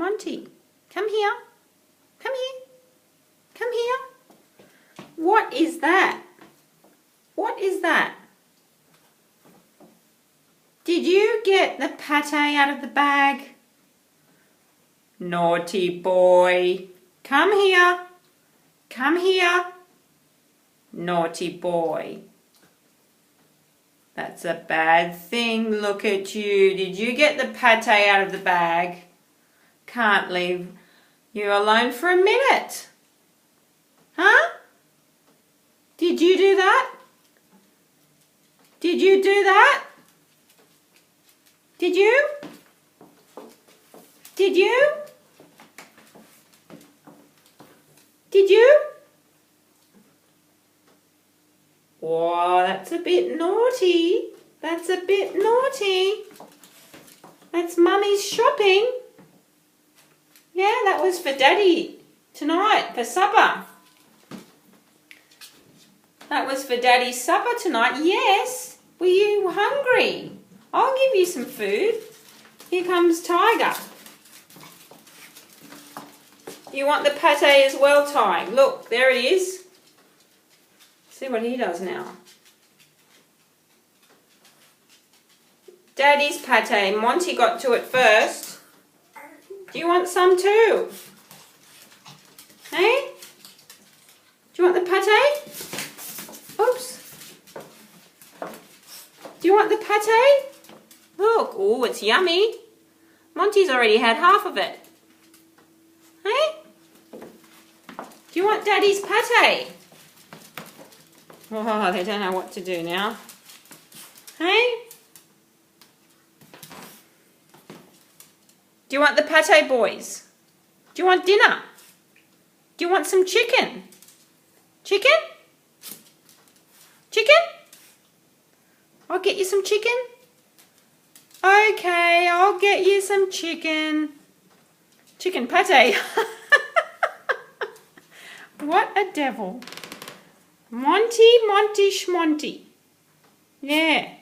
Monty. Come here. Come here. Come here. What is that? What is that? Did you get the pate out of the bag? Naughty boy. Come here. Come here. Naughty boy. That's a bad thing. Look at you. Did you get the pate out of the bag? Can't leave you alone for a minute. Huh? Did you do that? Did you do that? Did you? Did you? Did you? Oh, that's a bit naughty. That's a bit naughty. That's Mummy's shopping. Yeah, that was for Daddy tonight for supper. That was for Daddy's supper tonight. Yes. Were you hungry? I'll give you some food. Here comes Tiger. You want the pate as well, Ty? Look, there it is. See what he does now. Daddy's pate. Monty got to it first. Do you want some too? Hey? Do you want the pate? Oops. Do you want the pate? Look. Oh, it's yummy. Monty's already had half of it. Hey? Do you want Daddy's pate? Oh, they don't know what to do now. Hey? Do you want the pate, boys? Do you want dinner? Do you want some chicken? Chicken? Chicken? I'll get you some chicken. Okay, I'll get you some chicken. Chicken pate. What a devil. Monty, Monty, Schmonty. Yeah.